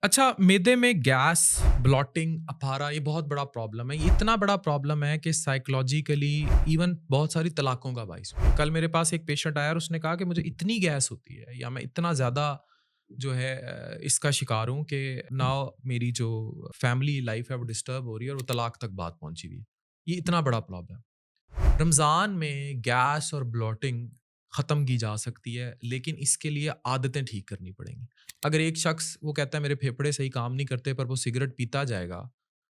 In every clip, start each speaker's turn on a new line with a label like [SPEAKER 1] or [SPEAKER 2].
[SPEAKER 1] अच्छा, मैदे में गैस, ब्लॉटिंग, अफारा ये बहुत बड़ा प्रॉब्लम है। ये इतना बड़ा प्रॉब्लम है कि साइकोलॉजिकली इवन बहुत सारी तलाकों का बाइस हुआ है। कल मेरे पास एक पेशेंट आया और उसने कहा कि मुझे इतनी गैस होती है या मैं इतना ज़्यादा जो है इसका शिकार हूँ कि नाउ मेरी जो फैमिली लाइफ है वो डिस्टर्ब हो रही है और वो तलाक तक बात पहुँची हुई है। ये इतना बड़ा प्रॉब्लम है। रमज़ान में गैस और ब्लॉटिंग ख़त्म की जा सकती है, लेकिन इसके लिए आदतें ठीक करनी पड़ेंगी। अगर एक शख्स वो कहता है मेरे फेफड़े सही काम नहीं करते पर वो सिगरेट पीता जाएगा,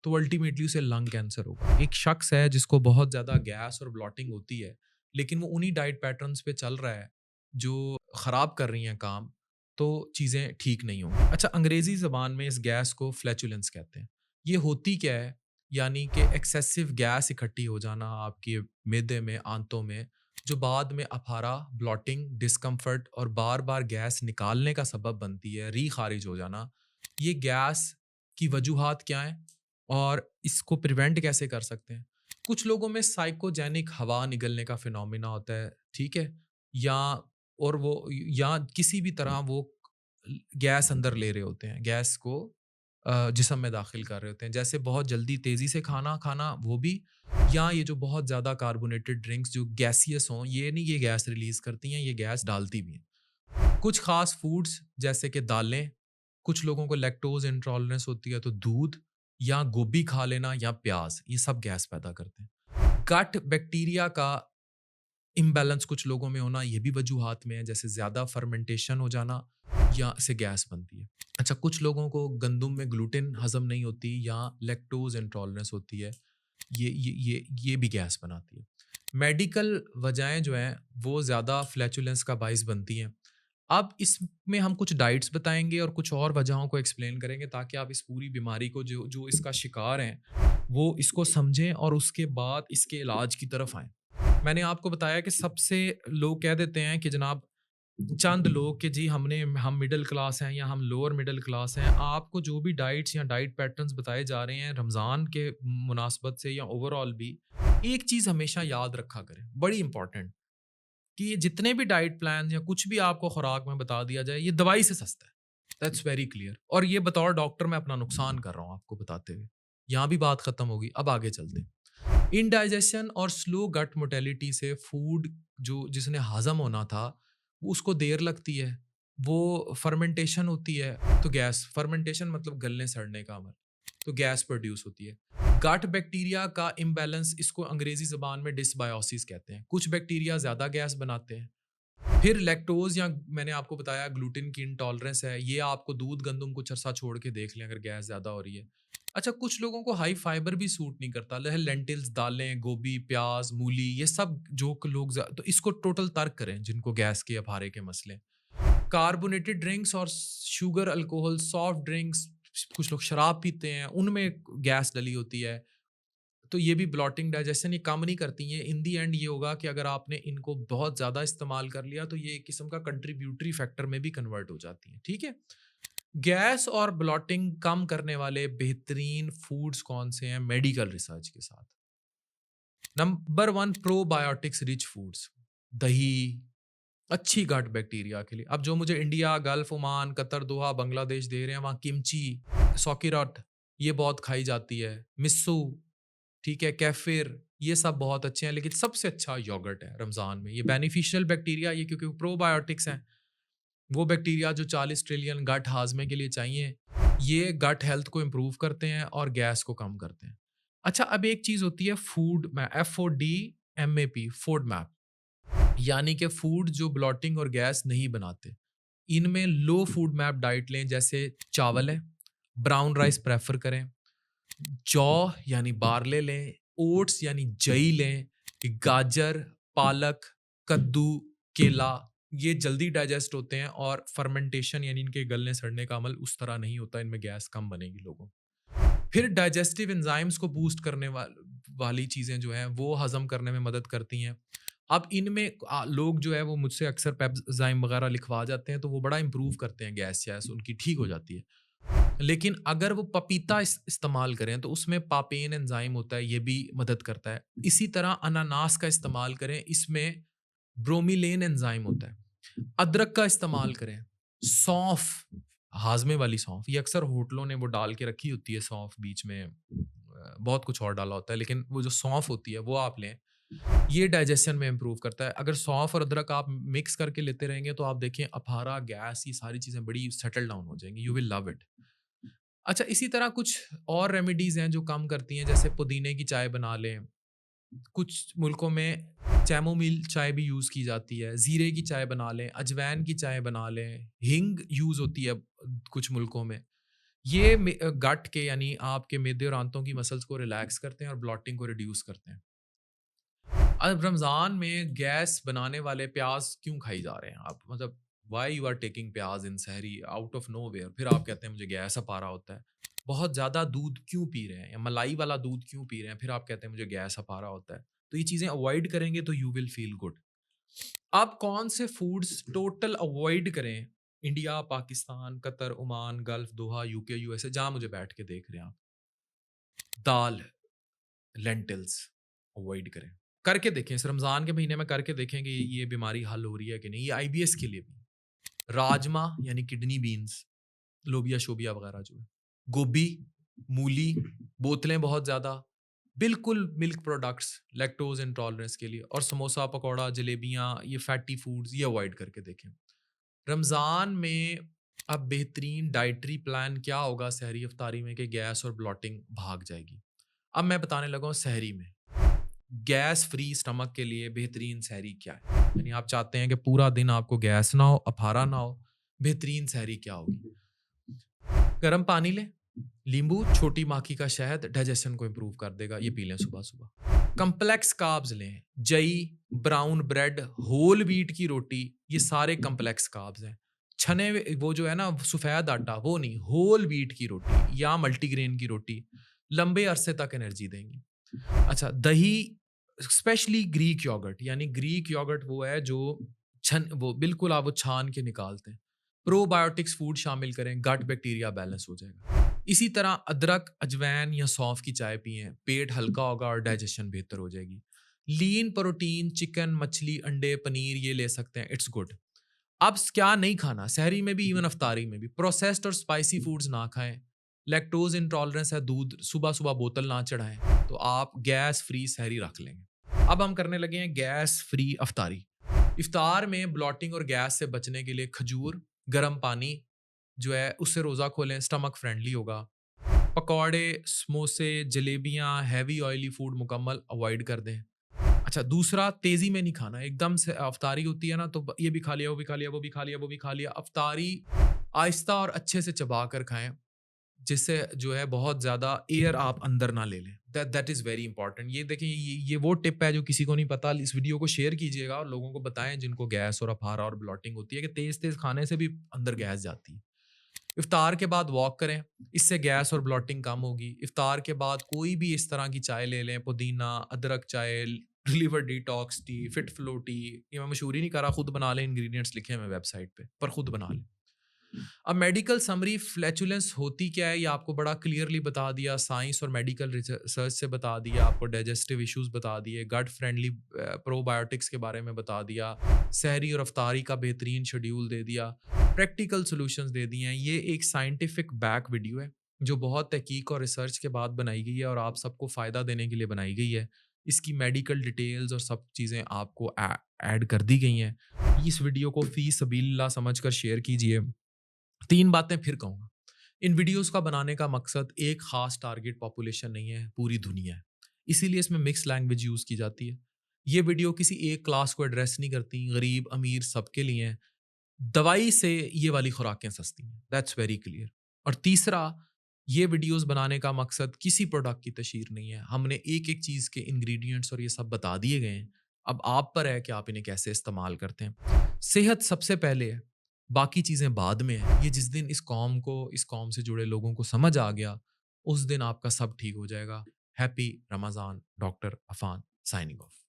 [SPEAKER 1] तो अल्टीमेटली उसे लंग कैंसर होगा। एक शख्स है जिसको बहुत ज़्यादा गैस और ब्लॉटिंग होती है, लेकिन वो उन्हीं डाइट पैटर्न्स पे चल रहा है जो ख़राब कर रही हैं काम, तो चीज़ें ठीक नहीं होंगी। अच्छा, अंग्रेज़ी ज़बान में इस गैस को फ्लैचुलेंस कहते हैं। ये होती क्या है? यानी कि एक्सेसिव गैस इकट्ठी हो जाना आपके मैदे में, आंतों में, जो बाद में अफारा, ब्लॉटिंग, डिस्कम्फर्ट और बार-बार गैस निकालने का सबब बनती है, री-ख़ारिज हो जाना। ये गैस की वजूहात क्या हैं और इसको प्रिवेंट कैसे कर सकते हैं? कुछ लोगों में साइकोजेनिक हवा निगलने का फिनोमेना होता है, ठीक है? या और वो या किसी भी तरह वो गैस अंदर ले रहे होते हैं, गैस को जिस्म में दाखिल कर रहे होते हैं। जैसे बहुत जल्दी तेज़ी से खाना खाना वो भी, या ये जो बहुत ज़्यादा कार्बोनेटेड ड्रिंक्स जो गैसियस हों, ये नहीं ये गैस रिलीज़ करती हैं, ये गैस डालती भी हैं। कुछ ख़ास फूड्स जैसे कि दालें, कुछ लोगों को लैक्टोज़ इंटॉलरेंस होती है तो दूध या गोभी खा लेना या प्याज़, ये सब गैस पैदा करते हैं। गट बैक्टीरिया का इम्बैलेंस कुछ लोगों में होना, ये भी वजूहात में है, जैसे ज़्यादा फर्मेंटेशन हो जाना या से गैस बनती है। अच्छा, कुछ लोगों को गंदुम में ग्लूटेन हज़म नहीं होती या लैक्टोज़ इंटॉलरेंस होती है, ये भी गैस बनाती है। मेडिकल वजहें जो हैं, वो ज़्यादा फ्लैचुलेंस का बाइस बनती हैं। अब इसमें हम कुछ डाइट्स बताएँगे और कुछ और वजहों को एक्सप्लेन करेंगे ताकि आप इस पूरी बीमारी को जो जो इसका शिकार हैं, वो इसको समझें और उसके बाद इसके इलाज की तरफ आएँ। मैंने आपको बताया कि सबसे लोग कह देते हैं कि जनाब चंद लोग कि जी हम मिडिल क्लास हैं या हम लोअर मिडिल क्लास हैं। आपको जो भी डाइट्स या डाइट पैटर्न्स बताए जा रहे हैं रमज़ान के मुनासबत से या ओवरऑल भी, एक चीज़ हमेशा याद रखा करें, बड़ी इंपॉर्टेंट, कि ये जितने भी डाइट प्लान या कुछ भी आपको खुराक में बता दिया जाए, ये दवाई से सस्ता है। दैट्स वेरी क्लियर, और ये बतौर डॉक्टर मैं अपना नुकसान कर रहा हूँ आपको बताते हुए। यहाँ भी बात खत्म होगी, अब आगे चलते हैं। इनडाइजेशन और स्लो गट मोटेलिटी से फूड जो जिसने हजम होना था, वो उसको देर लगती है। वो फर्मेंटेशन होती है तो गैस, फर्मेंटेशन मतलब गलने सड़ने का अमल, तो गैस प्रोड्यूस होती है। गट बैक्टीरिया का इम्बैलेंस, इसको अंग्रेजी ज़बान में डिसबायोसिस कहते हैं। कुछ बैक्टीरिया ज़्यादा गैस बनाते हैं। फिर लैक्टोज़ या मैंने आपको बताया ग्लूटेन की इंटॉलरेंस है, ये आपको दूध, गंदुम कुछ अरसा छोड़ के देख लें अगर गैस ज़्यादा हो रही है। अच्छा, कुछ लोगों को हाई फाइबर भी सूट नहीं करता, लेंटिल्स, दालें, गोभी, प्याज़, मूली, ये सब जो क लोग तो इसको टोटल तर्क करें जिनको गैस के अफारे के मसले हैं। कार्बोनेटेड ड्रिंक्स और शुगर, अल्कोहल, सॉफ्ट ड्रिंक्स, कुछ लोग शराब पीते हैं, उनमें गैस डली होती है। तो ये भी ब्लॉटिंग, डाइजेशन ये काम नहीं करती हैं। इन दी एंड ये होगा कि अगर आपने इनको बहुत ज़्यादा इस्तेमाल कर लिया तो ये एक किस्म का कंट्रीब्यूटरी फैक्टर में भी कन्वर्ट हो जाती हैं, ठीक है? गैस और ब्लॉटिंग कम करने वाले बेहतरीन फूड्स कौन से हैं मेडिकल रिसर्च के साथ? Number 1, probiotics rich foods. दही, अच्छी गट बैक्टीरिया के लिए। अब जो मुझे इंडिया, गल्फ, ओमान, कतर, दोहा, बांग्लादेश दे रहे हैं, वहाँ किमची, सौकीरट ये बहुत खाई जाती है। मिस्सू, ठीक है, केफिर, ये सब बहुत अच्छे हैं, लेकिन सबसे अच्छा योगर्ट है रमज़ान में। ये बेनिफिशियल बैक्टीरिया, ये क्योंकि प्रोबायोटिक्स हैं, वो बैक्टीरिया जो 40 ट्रिलियन गट हाज़मे के लिए चाहिए, ये गट हेल्थ को इम्प्रूव करते हैं और गैस को कम करते हैं। अच्छा, अब एक चीज़ होती है फूड मै FODMAP, फूड मैप, यानी कि फूड जो ब्लॉटिंग और गैस नहीं बनाते। इनमें लो फूड मैप डाइट लें, जैसे चावल है, ब्राउन राइस प्रेफ़र करें, जौ यानी बारले लें, ओट्स यानी जई लें, गाजर, पालक, कद्दू, केला, ये जल्दी डाइजेस्ट होते हैं और फर्मेंटेशन यानी इनके गलने सड़ने का अमल उस तरह नहीं होता, इनमें गैस कम बनेगी लोगों को। फिर डाइजेस्टिव एंजाइम्स को बूस्ट करने वाली चीज़ें जो हैं वो हज़म करने में मदद करती हैं। अब इनमें लोग जो है वो मुझसे अक्सर पेप्ज़ाइम वगैरह लिखवा जाते हैं, तो वो बड़ा इम्प्रूव करते हैं, गैस उनकी ठीक हो जाती है। लेकिन अगर वो पपीता इस्तेमाल करें तो उसमें पापेन एंजाइम होता है, ये भी मदद करता है। इसी तरह अनानास का इस्तेमाल करें, इसमें ब्रोमीलेन एंजाइम होता है। अदरक का इस्तेमाल करें, सौंफ, हाज़मे वाली सौंफ, ये अक्सर होटलों ने वो डाल के रखी होती है सौंफ बीच में बहुत कुछ और डाला होता है, लेकिन वो जो सौंफ होती है वो आप लें। ये डाइजेशन में इम्प्रूव करता है। अगर सौंफ और अदरक आप मिक्स करके लेते रहेंगे तो आप देखें अफारा, गैस, ये सारी चीज़ें बड़ी सेटल डाउन हो जाएँगी। You will love it. अच्छा, इसी तरह कुछ और रेमेडीज़ हैं जो कम करती हैं, जैसे पुदीने की चाय बना लें। कुछ मुल्कों में कैमोमिल चाय भी यूज़ की जाती है, ज़ीरे की चाय बना लें, अजवाइन की चाय बना लें, हींग यूज़ होती है कुछ मुल्कों में। ये गट के यानी आपके मेदे और आंतों की मसल्स को रिलैक्स करते हैं और ब्लॉटिंग को रिड्यूस करते हैं। अब रमज़ान में गैस बनाने वाले प्याज़ क्यों खाई जा रहे हैं आप? मतलब व्हाई यू आर टेकिंग प्याज़ इन सहरी आउट ऑफ नोवेयर, फिर आप कहते हैं मुझे गैस आ रहा होता है। बहुत ज़्यादा दूध क्यों पी रहे हैं या मलाई वाला दूध क्यों पी रहे हैं, फिर आप कहते हैं मुझे गैस आ रहा होता है। तो ये चीज़ें अवॉइड करेंगे तो यू विल फील गुड। आप कौन से फूड्स टोटल अवॉइड करें? India, Pakistan, Qatar, Oman, Gulf, Doha, UK, USA, जहाँ मुझे बैठ के देख रहे हैं आप। दाल, लेंटिल्स अवॉइड करें। करके देखें, इस रमज़ान के महीने में करके देखें कि ये बीमारी हल हो रही है कि नहीं। ये आईबीएस के लिए भी। राजमा यानी किडनी बीन्स, लोबिया-शोबिया वगैरह जो है। गोभी, मूली, बोतलें बहुत ज़्यादा, बिल्कुल मिल्क प्रोडक्ट्स, लैक्टोज़ इंटॉलरेंस के लिए, और समोसा, पकौड़ा, जलेबियाँ, ये फैटी फूड्स ये अवॉइड करके देखें। रमज़ान में अब बेहतरीन डाइटरी प्लान क्या होगा सहरी इफ्तारी में कि गैस और ब्लॉटिंग भाग जाएगी। अब मैं बताने लगा हूँ सहरी में गैस फ्री स्टमक के लिए बेहतरीन सहरी क्या है। यानी आप चाहते हैं कि पूरा दिन आपको गैस ना हो, अफारा ना हो, बेहतरीन सहरी क्या होगी? गर्म पानी लें, नींबू, छोटी माखी का शहद डाइजेशन को इम्प्रूव कर देगा, ये पी लें सुबह-सुबह। कम्प्लेक्स कार्ब्स लें, जई, ब्राउन ब्रेड, होल व्हीट की रोटी, ये सारे कम्प्लेक्स कार्ब्स हैं। छने हुए वो जो है ना सफ़ेद आटा वो नहीं, होल व्हीट की रोटी या मल्टीग्रेन की रोटी लंबे अरसे तक एनर्जी देंगी। अच्छा, दही, स्पेशली ग्रीक योगर्ट, यानी ग्रीक योगर्ट वो है जो वो बिल्कुल आप वो छान के निकालते हैं। प्रोबायोटिक्स फूड शामिल करें, गट बैक्टीरिया बैलेंस हो जाएगा। इसी तरह अदरक, अजवाइन या सौंफ की चाय पिएं, पेट हल्का होगा और डाइजेशन बेहतर हो जाएगी। लीन प्रोटीन, चिकन, मछली, अंडे, पनीर ये ले सकते हैं, इट्स गुड। अब क्या नहीं खाना सहरी में भी, इवन अफ्तारी में भी, प्रोसेस्ड और स्पाइसी फूड्स ना खाएं। लैक्टोज इंटॉलरेंस है, दूध सुबह सुबह बोतल ना चढ़ाएं, तो आप गैस फ्री सहरी रख लेंगे। अब हम करने लगे हैं गैस फ्री अफ्तारी। इफ्तार में ब्लॉटिंग और गैस से बचने के लिए खजूर, गर्म पानी जो है उससे रोज़ा खोलें, स्टमक फ्रेंडली होगा। पकौड़े, समोसे, जलेबियाँ, हैवी ऑयली फूड मुकम्मल अवॉइड कर दें। अच्छा, दूसरा तेज़ी में नहीं खाना, एकदम से अफ्तारी होती है ना तो ये भी खा लिया, वो भी खा लिया, वो भी खा लिया, वो भी खा लिया। अफ्तारी आहिस्ता और अच्छे से चबा कर खाएँ, जिससे जो है बहुत ज़्यादा एयर आप अंदर ना ले लें। That is very important. ये देखिए, ये वो टिप है जो किसी को नहीं पता। इस वीडियो को शेयर कीजिएगा और लोगों को बताएँ जिनको गैस और अफारा और ब्लॉटिंग होती है कि तेज़-तेज़ खाने से भी अंदर गैस जाती है। इफ्तार के बाद वॉक करें, इससे गैस और ब्लॉटिंग कम होगी। इफ्तार के बाद कोई भी इस तरह की चाय ले लें, पुदीना, अदरक चाय, liver detox tea, fit flow T, ये मैं मशहूरी नहीं कर रहा, खुद बना लें, इंग्रीडिएंट्स लिखे हैं मैं वेबसाइट पे, पर खुद बना लें। अब मेडिकल समरी फ्लैचुलेंस होती क्या है, ये आपको बड़ा क्लियरली बता दिया, साइंस और मेडिकल रिसर्च से बता दिया, आपको डाइजेस्टिव इश्यूज बता दिए, गट फ्रेंडली प्रोबायोटिक्स के बारे में बता दिया, सहरी और अफ्तारी का बेहतरीन शेड्यूल दे दिया, प्रैक्टिकल सॉल्यूशंस दे दिए हैं। ये एक साइंटिफिक बैक वीडियो है जो बहुत तहकीक और रिसर्च के बाद बनाई गई है और आप सबको फ़ायदा देने के लिए बनाई गई है। इसकी मेडिकल डिटेल्स और सब चीज़ें आपको ऐड कर दी गई हैं। इस वीडियो को फ़ी सबीलिल्लाह समझकर शेयर कीजिए। 3 बातें फिर कहूँगा। इन वीडियोज़ का बनाने का मकसद एक ख़ास टारगेट पॉपुलेशन नहीं है, पूरी दुनिया है। इसीलिए इसमें मिक्स लैंग्वेज यूज़ की जाती है। ये वीडियो किसी एक क्लास को एड्रेस नहीं करती, गरीब, अमीर सबके लिए हैं। दवाई से ये वाली खुराकें सस्ती हैं, दैट्स वेरी क्लियर। और तीसरा, ये वीडियोज़ बनाने का मकसद किसी प्रोडक्ट की तशहीर नहीं है। हमने एक-एक चीज़ के इंग्रीडिएंट्स और ये सब बता दिए गए हैं। अब आप पर है कि आप इन्हें कैसे इस्तेमाल करते हैं। सेहत सबसे पहले है, बाकी चीज़ें बाद में हैं। ये जिस दिन इस कौम से जुड़े लोगों को समझ आ गया, उस दिन आपका सब ठीक हो जाएगा। Happy Ramzan, doctor Affan signing off.